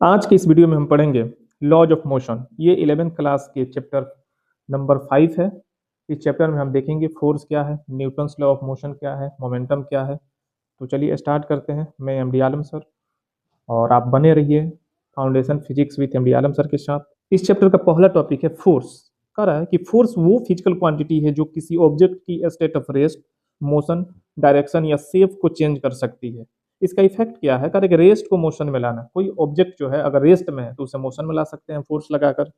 आज की इस वीडियो में हम पढ़ेंगे लॉज ऑफ मोशन। ये 11th क्लास के चैप्टर नंबर 5 है। इस चैप्टर में हम देखेंगे फोर्स क्या है, न्यूटन्स लॉ ऑफ मोशन क्या है, मोमेंटम क्या है। तो चलिए स्टार्ट करते हैं। मैं एमडी आलम सर और आप बने रहिए foundation physics with MD Alam sir के साथ। इस चैप्टर का पहला टॉपिक है फोर्स। कह रहा है कि फोर्स वो फिजिकल क्वांटिटी है जो किसी ऑब्जेक्ट की state of rest, motion, direction या शेप को चेंज कर सकती है। इसका इफेक्ट क्या है? करें रेस्ट को मोशन में लाना। कोई ऑब्जेक्ट जो है अगर रेस्ट में है तो उसे मोशन में ला सकते हैं फोर्स लगाकर,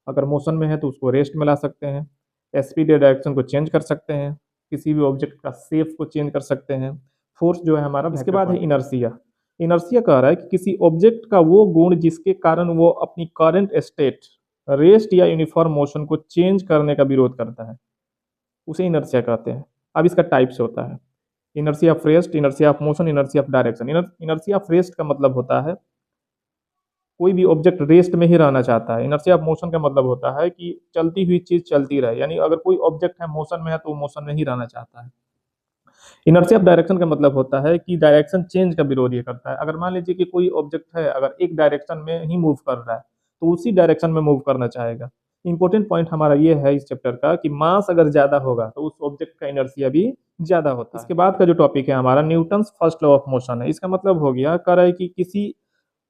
अगर मोशन में है तो उसको रेस्ट में ला सकते हैं। स्पीड या डायरेक्शन को चेंज कर सकते हैं, किसी भी ऑब्जेक्ट का शेप को चेंज कर सकते हैं। फोर्स जो है हमारा। इसके बाद है इनर्सिया। इनर्सिया कह रहा है कि किसी ऑब्जेक्ट का वो गुण जिसके कारण वो अपनी करंट स्टेट, रेस्ट या यूनिफॉर्म मोशन को चेंज करने का विरोध करता है, उसे इनर्सिया कहते हैं। अब इसका टाइप्स होता है inertia of rest, inertia of motion, inertia of direction. Inertia of rest का मतलब होता है कोई भी ऑब्जेक्ट रेस्ट में ही रहना चाहता है। इनर्सिया ऑफ मोशन का मतलब होता है कि चलती हुई चीज चलती रहे, यानी अगर कोई ऑब्जेक्ट है मोशन में है तो वो मोशन में ही रहना चाहता है। इनर्शिया ऑफ डायरेक्शन का मतलब होता है कि डायरेक्शन चेंज का विरोध ये करता है। अगर मान लीजिए कि कोई ऑब्जेक्ट है, अगर एक डायरेक्शन में ही मूव कर रहा है तो उसी डायरेक्शन में मूव करना चाहेगा। इंपॉर्टेंट पॉइंट हमारा ये है इस चैप्टर का कि मास अगर ज्यादा होगा तो उस ऑब्जेक्ट का इनर्शिया भी ज्यादा होता है। इसके बाद का जो टॉपिक है हमारा Newton's first law of motion है। इसका मतलब हो गया कह रहा है कि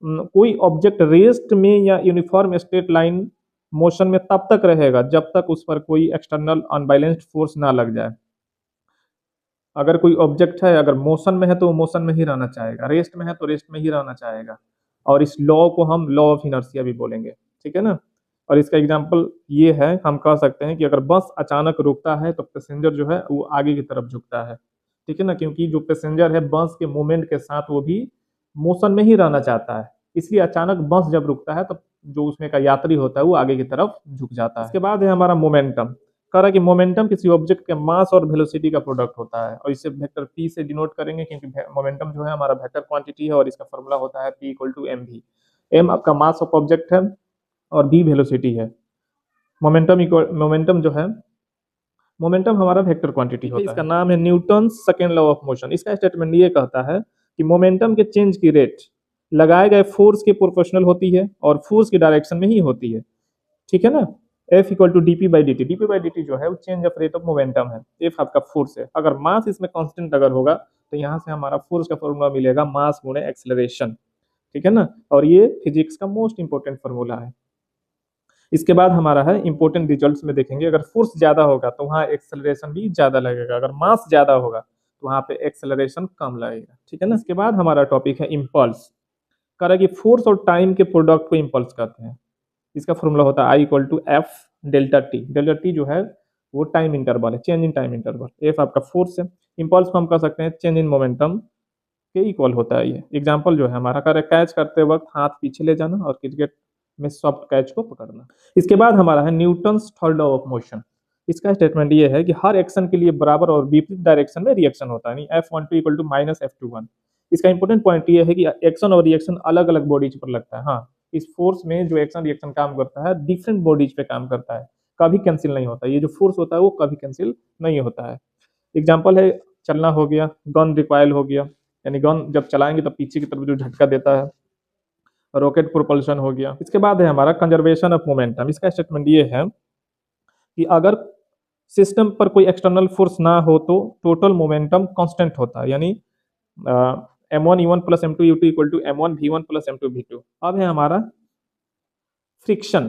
कोई ऑब्जेक्ट रेस्ट में या यूनिफॉर्म स्ट्रेट लाइन मोशन में तब तक रहेगा जब तक उस पर कोई एक्सटर्नल अनबैलेंस्ड फोर्स ना लग जाए। अगर कोई ऑब्जेक्ट है, अगर मोशन में है तो वो मोशन में ही रहना चाहेगा, रेस्ट में है तो रेस्ट में ही रहना चाहेगा। और इस लॉ को हम लॉ ऑफ इनर्शिया भी बोलेंगे, ठीक है ना। और इसका एग्जांपल ये है, हम कह सकते हैं कि अगर बस अचानक रुकता है तो पैसेंजर जो है वो आगे की तरफ झुकता है, ठीक है ना, क्योंकि जो पैसेंजर है बस के मूवमेंट के साथ वो भी मोशन में ही रहना चाहता है। इसलिए अचानक बस जब रुकता है तब जो उसमें का यात्री होता है वो आगे की तरफ झुक जाता है। इसके बाद है हमारा मोमेंटम। कह रहा है कि मोमेंटम किसी ऑब्जेक्ट के मास और वेलोसिटी का प्रोडक्ट होता है, और इसे वेक्टर p से डिनोट करेंगे क्योंकि मोमेंटम जो है हमारा वेक्टर क्वांटिटी है और इसका फॉर्मूला होता है p इक्वल टू एम भी। m आपका मास ऑफ ऑब्जेक्ट है और v वेलोसिटी है। मोमेंटम जो है, मोमेंटम हमारा वेक्टर क्वांटिटी होता है। इसका नाम है Newton second law of motion. इसका स्टेटमेंट ये कहता है कि मोमेंटम के चेंज की रेट लगाए गए फोर्स के प्रोपोर्शनल होती है और फोर्स की डायरेक्शन में ही होती है, ठीक है ना। F equal to d p by d t. D p by d t जो है वो change of rate of momentum है। F आपका फोर्स है। अगर मास इसमें कांस्टेंट अगर होगा तो यहाँ से हमारा फोर्स का फॉर्मूला मिलेगा मास गुणे एक्सेलरेशन, ठीक है ना। और ये फिजिक्स का मोस्ट इंपोर्टेंट फॉर्मूला है। इसके बाद हमारा है इंपोर्टेंट रिजल्ट्स में देखेंगे, अगर फोर्स ज्यादा होगा तो वहाँ एक्सेलरेशन भी ज्यादा लगेगा, अगर मास ज्यादा होगा तो वहाँ पे एक्सेलरेशन कम लगेगा, ठीक है ना। इसके बाद हमारा टॉपिक है इम्पल्स। कह रहा है कि फोर्स और टाइम के प्रोडक्ट को इम्पल्स कहते हैं। इसका फॉर्मूला होता है I equal to F delta T. Delta T जो है वो टाइम इंटरवल है, change in time interval. F आपका फोर्स है। इम्पल्स को हम कह सकते हैं चेंज इन मोमेंटम के इक्वल होता है ये। एग्जांपल जो है हमारा कह रहा है कैच करते वक्त हाथ पीछे ले जाना और क्रिकेट में सॉफ्ट कैच को पकड़ना। इसके बाद हमारा है Newton's third law of motion. इसका स्टेटमेंट ये है कि हर एक्शन के लिए बराबर और विपरीत डायरेक्शन में रिएक्शन होता है, F one two equal to minus F two one. इसका इंपॉर्टेंट पॉइंट ये है कि एक्शन और रिएक्शन अलग अलग बॉडीज पर लगता है। हाँ, इस फोर्स में जो एक्शन रिएक्शन काम करता है डिफरेंट बॉडीज पे काम करता है, कभी कैंसिल नहीं होता। ये जो फोर्स होता है वो कभी कैंसिल नहीं होता है। एग्जाम्पल है चलना हो गया, गन रिकॉयल हो गया, यानी गन जब चलाएंगे तब पीछे की तरफ जो झटका देता है, रॉकेट प्रोपल्शन हो गया। इसके बाद है हमारा कंजर्वेशन ऑफ मोमेंटम। इसका स्टेटमेंट ये है कि अगर सिस्टम पर कोई एक्सटर्नल फोर्स ना हो तो टोटल मोमेंटम कांस्टेंट होता है, यानी m one e one plus m two u two equal to m one v one plus m two v two. अब है हमारा फ्रिक्शन।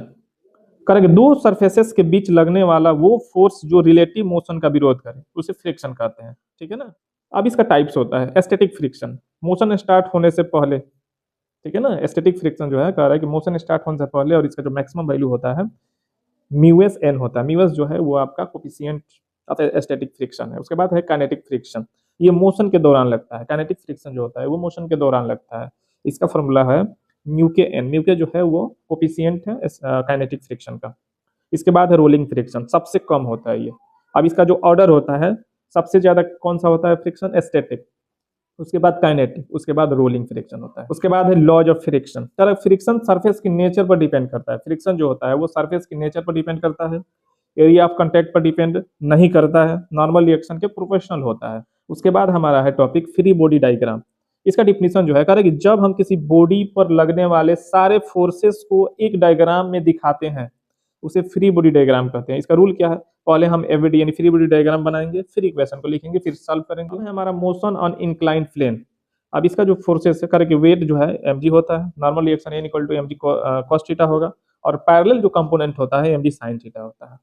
करेंगे दो सरफेसेस के बीच लगने वाला वो फोर्स जो रिलेटिव मोशन का विरोध करे उसे फ्रिक्शन कहते हैं, ठीक है ना। अब इसका टाइप्स होता है एस्थेटिक फ्रिक्शन, मोशन स्टार्ट होने से पहले, ठीक है ना। एस्थेटिक फ्रिक्शन जो है कह रहा है कि मोशन स्टार्ट होने से पहले और इसका जो मैक्सिमम वैल्यू होता है म्यूएस एन होता है। म्यूएस जो है वो आपका कोफिशिएंट ऑफ एस्थेटिक फ्रिक्शन है। उसके बाद है काइनेटिक फ्रिक्शन, ये मोशन के दौरान लगता है। काइनेटिक फ्रिक्शन जो होता है वो मोशन के दौरान लगता है। इसका फॉर्मूला है म्यू के एन। म्यू के जो है वो कोफिशिएंट है काइनेटिक फ्रिक्शन का। इसके बाद है रोलिंग फ्रिक्शन, सबसे कम होता है ये। अब इसका जो ऑर्डर होता है सबसे ज्यादा कौन सा होता है फ्रिक्शन? एस्थेटिक, उसके बाद काइनेटिक, उसके बाद रोलिंग फ्रिक्शन होता है। उसके बाद है लॉज ऑफ फ्रिक्शन। तर फ्रिक्शन सरफेस की नेचर पर डिपेंड करता है। फ्रिक्शन जो होता है वो सरफेस की नेचर पर डिपेंड करता है, एरिया ऑफ कांटेक्ट पर डिपेंड नहीं करता है, नॉर्मल रिएक्शन के प्रोपोर्शनल होता है। उसके बाद हमारा है टॉपिक फ्री बॉडी डायग्राम। इसका डिफिनीशन जो है कह रहा है कि जब हम किसी बॉडी पर लगने वाले सारे फोर्सेस को एक डायग्राम में दिखाते हैं, उसे फ्री बॉडी डायग्राम कहते हैं। इसका रूल क्या है, पहले हम एवरीडे यानी फ्री बॉडी डायग्राम बनाएंगे, फिर इक्वेशन को लिखेंगे, फिर सॉल्व करेंगे। अब है हमारा मोशन ऑन इंक्लाइंड प्लेन। अब इसका जो फोर्सेस है करके वेट जो है mg होता है, normal reaction n equal to mg cos theta होगा, और पैरेलल जो कंपोनेंट होता है mg sin थीटा होता है।